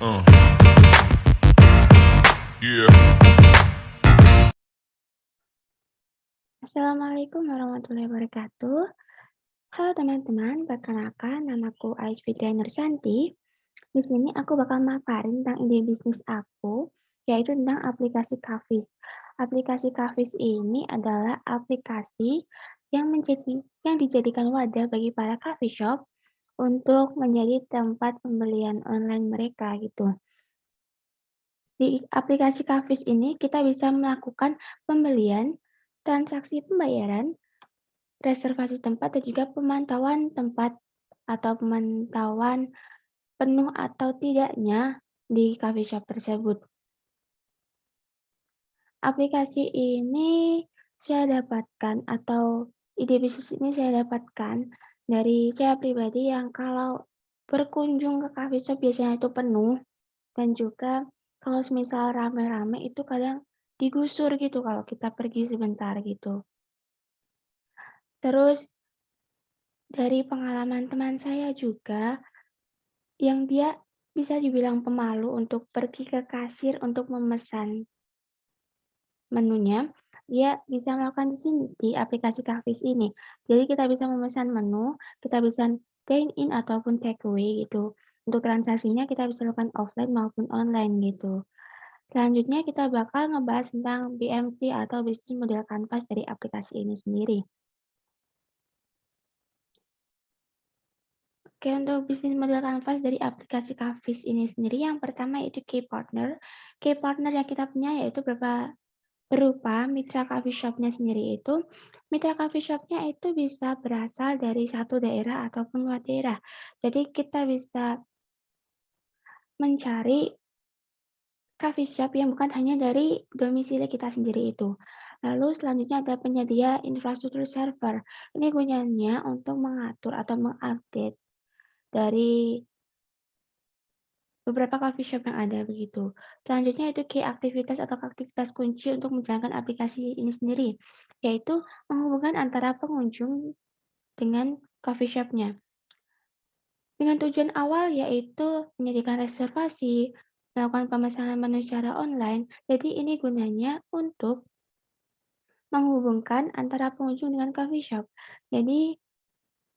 Uh, yeah. Assalamualaikum warahmatullahi wabarakatuh. Halo teman-teman, perkenalkan namaku Ais Fitria Nursanti. Di sini aku bakal maparin tentang ide bisnis aku, yaitu tentang aplikasi Kafis. Aplikasi Kafis ini adalah aplikasi yang dijadikan wadah bagi para coffee shop untuk menjadi tempat pembelian online mereka gitu. Di aplikasi Kafis ini kita bisa melakukan pembelian, transaksi pembayaran, reservasi tempat dan juga pemantauan tempat atau pemantauan penuh atau tidaknya di coffee shop tersebut. Aplikasi ini saya dapatkan atau ide bisnis ini saya dapatkan dari saya pribadi yang kalau berkunjung ke coffee shop biasanya itu penuh dan juga kalau misal rame-rame itu kadang digusur gitu kalau kita pergi sebentar gitu. Terus dari pengalaman teman saya juga yang dia bisa dibilang pemalu untuk pergi ke kasir untuk memesan menunya, dia bisa melakukan di sini, di aplikasi Kafis ini. Jadi kita bisa memesan menu, kita bisa dine in ataupun take away gitu. Untuk transaksinya kita bisa lakukan offline maupun online gitu. Selanjutnya kita bakal ngebahas tentang BMC atau bisnis model kanvas dari aplikasi ini sendiri. Oke, untuk bisnis model kanvas dari aplikasi Kafis ini sendiri, yang pertama yaitu key partner. Key partner yang kita punya yaitu berupa mitra coffee shop-nya sendiri itu. Mitra coffee shop-nya itu bisa berasal dari satu daerah ataupun luar daerah. Jadi kita bisa mencari coffee shop yang bukan hanya dari domisili kita sendiri itu. Lalu selanjutnya ada penyedia infrastruktur server. Ini gunanya untuk mengatur atau mengupdate dari beberapa coffee shop yang ada begitu. Selanjutnya itu key aktivitas atau aktivitas kunci untuk menjalankan aplikasi ini sendiri, yaitu menghubungkan antara pengunjung dengan coffee shop-nya. Dengan tujuan awal yaitu menyediakan reservasi, melakukan pemesanan menu secara online, jadi ini gunanya untuk menghubungkan antara pengunjung dengan coffee shop. Jadi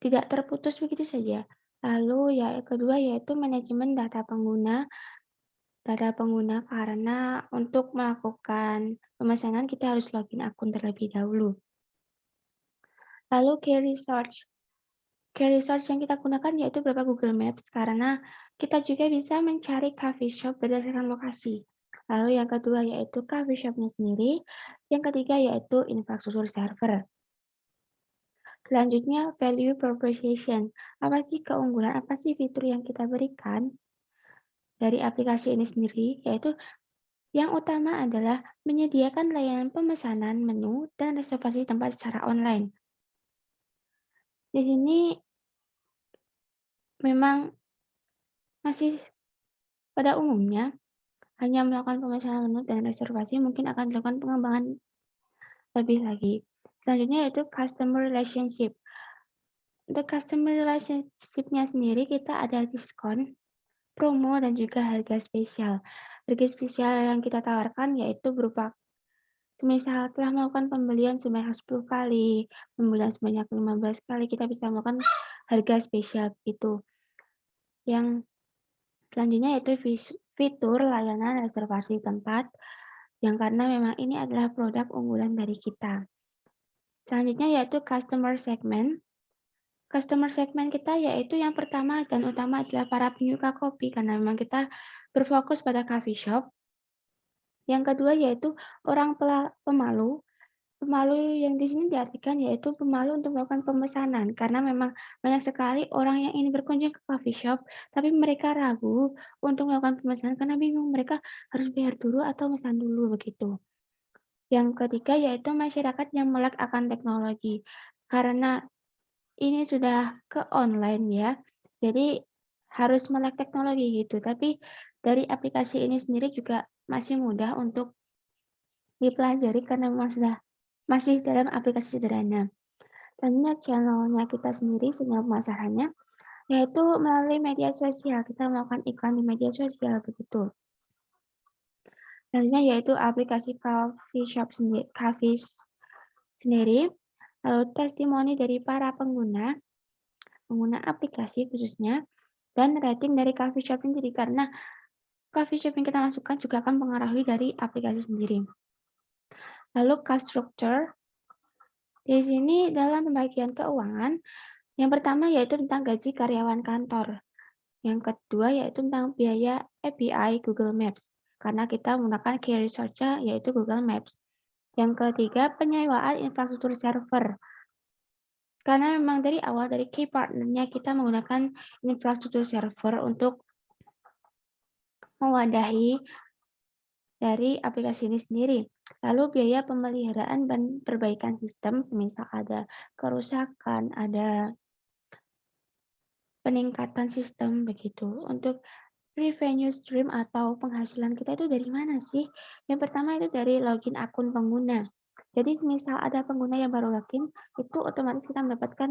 tidak terputus begitu saja. Lalu ya kedua yaitu manajemen data pengguna karena untuk melakukan pemesanan kita harus login akun terlebih dahulu. Lalu key research yang kita gunakan yaitu berupa Google Maps karena kita juga bisa mencari coffee shop berdasarkan lokasi. Lalu yang kedua yaitu coffee shop-nya sendiri, yang ketiga yaitu infrastruktur server. Selanjutnya value proposition. Apa sih keunggulan, apa sih fitur yang kita berikan dari aplikasi ini sendiri, yaitu yang utama adalah menyediakan layanan pemesanan menu dan reservasi tempat secara online. Di sini memang masih pada umumnya hanya melakukan pemesanan menu dan reservasi mungkin akan dilakukan pengembangan lebih lagi. Selanjutnya yaitu customer relationship. Untuk customer relationship-nya sendiri kita ada diskon, promo, dan juga harga spesial. Harga spesial yang kita tawarkan yaitu berupa semisal telah melakukan pembelian sebanyak 10 kali, pembelian sebanyak 15 kali, kita bisa melakukan harga spesial itu. Yang selanjutnya yaitu fitur layanan reservasi tempat, yang karena memang ini adalah produk unggulan dari kita. Selanjutnya yaitu customer segment. Customer segment kita yaitu yang pertama dan utama adalah para penyuka kopi, karena memang kita berfokus pada coffee shop. Yang kedua yaitu orang pemalu. Pemalu yang di sini diartikan yaitu pemalu untuk melakukan pemesanan, karena memang banyak sekali orang yang ingin berkunjung ke coffee shop, tapi mereka ragu untuk melakukan pemesanan karena bingung mereka harus bayar dulu atau mesan dulu begitu. Yang ketiga yaitu masyarakat yang melek akan teknologi, karena ini sudah ke online ya, jadi harus melek teknologi gitu. Tapi dari aplikasi ini sendiri juga masih mudah untuk dipelajari karena memang masih dalam aplikasi sederhana. Selanjutnya channel-nya kita sendiri, sinyal pemasarannya. Yaitu melalui media sosial, kita melakukan iklan di media sosial, begitu. Selanjutnya yaitu aplikasi coffee sendiri, lalu testimoni dari para pengguna, pengguna aplikasi khususnya, dan rating dari coffee shop sendiri, karena coffee shop yang kita masukkan juga akan mempengaruhi dari aplikasi sendiri. Lalu cost structure, di sini dalam pembagian keuangan, yang pertama yaitu tentang gaji karyawan kantor. Yang kedua yaitu tentang biaya API Google Maps, karena kita menggunakan key resource-nya yaitu Google Maps. Yang ketiga, penyewaan infrastruktur server. Karena memang dari awal dari key partner-nya kita menggunakan infrastruktur server untuk mewadahi dari aplikasi ini sendiri. Lalu biaya pemeliharaan dan perbaikan sistem, semisal ada kerusakan, ada peningkatan sistem begitu. Untuk revenue stream atau penghasilan kita itu dari mana sih? Yang pertama itu dari login akun pengguna. Jadi misal ada pengguna yang baru login, itu otomatis kita mendapatkan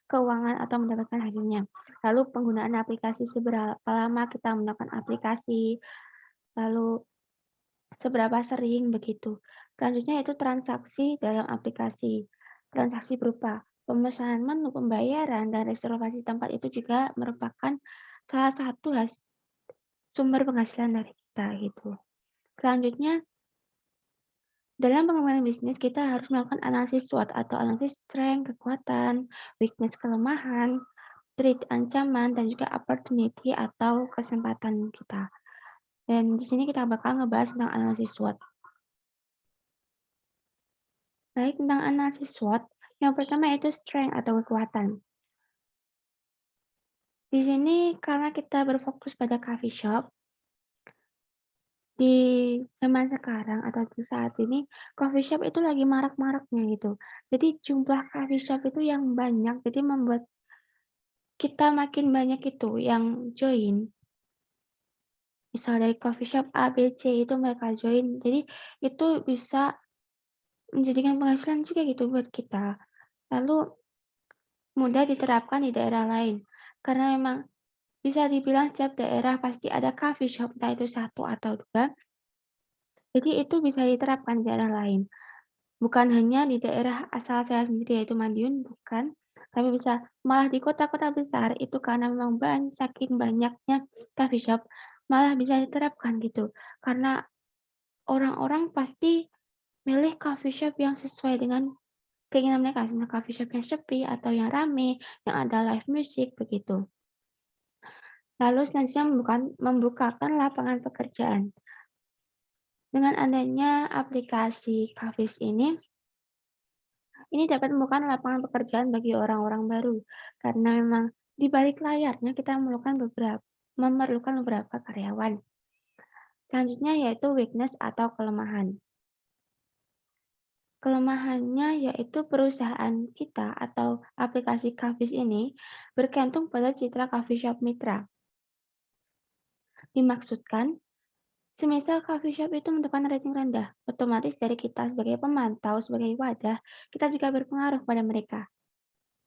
keuangan atau mendapatkan hasilnya. Lalu penggunaan aplikasi, seberapa lama kita menggunakan aplikasi, lalu seberapa sering begitu. Selanjutnya itu transaksi dalam aplikasi. Transaksi berupa pemesanan menu, pembayaran, dan reservasi tempat itu juga merupakan salah satu sumber penghasilan dari kita gitu. Selanjutnya, dalam pengembangan bisnis kita harus melakukan analisis SWOT atau analisis strength, kekuatan, weakness, kelemahan, threat, ancaman, dan juga opportunity atau kesempatan kita. Dan di sini kita bakal ngebahas tentang analisis SWOT. Baik, tentang analisis SWOT, yang pertama itu strength atau kekuatan. Di sini karena kita berfokus pada coffee shop, di zaman sekarang atau di saat ini, coffee shop itu lagi marak-maraknya gitu. Jadi jumlah coffee shop itu yang banyak, jadi membuat kita makin banyak itu yang join. Misal dari coffee shop A, B, C itu mereka join. Jadi itu bisa menjadikan penghasilan juga gitu buat kita. Lalu mudah diterapkan di daerah lain. Karena memang bisa dibilang setiap daerah pasti ada coffee shop, entah itu satu atau dua. Jadi itu bisa diterapkan di daerah lain. Bukan hanya di daerah asal saya sendiri yaitu Madiun, bukan. Tapi bisa malah di kota-kota besar itu karena memang saking banyaknya coffee shop, malah bisa diterapkan gitu. Karena orang-orang pasti milih coffee shop yang sesuai dengan keinginan mereka, misalnya coffee shop yang sepi atau yang rame, yang ada live music begitu. Lalu selanjutnya membukakan lapangan pekerjaan. Dengan adanya aplikasi Kafis ini dapat membuka lapangan pekerjaan bagi orang-orang baru, karena memang di balik layarnya kita memerlukan beberapa karyawan. Selanjutnya yaitu weakness atau kelemahan. Kelemahannya yaitu perusahaan kita atau aplikasi Kafis ini bergantung pada citra coffee shop mitra. Dimaksudkan, semisal coffee shop itu mendapatkan rating rendah, otomatis dari kita sebagai pemantau, sebagai wadah, kita juga berpengaruh pada mereka.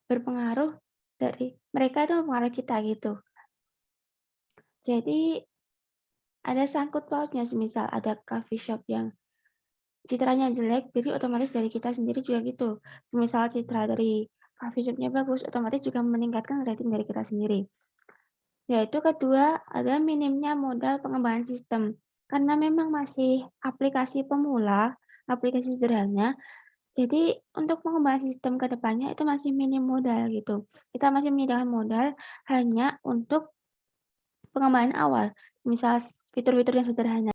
Berpengaruh dari mereka itu mempengaruhi kita gitu. Jadi ada sangkut pautnya, semisal ada coffee shop yang citranya jelek, jadi otomatis dari kita sendiri juga gitu. Semisal citra dari coffee shop-nya bagus, otomatis juga meningkatkan rating dari kita sendiri. Yaitu kedua, ada minimnya modal pengembangan sistem. Karena memang masih aplikasi pemula, aplikasi sederhana, jadi untuk pengembangan sistem ke depannya itu masih minim modal gitu. Kita masih menyediakan modal hanya untuk pengembangan awal, misal fitur-fitur yang sederhana.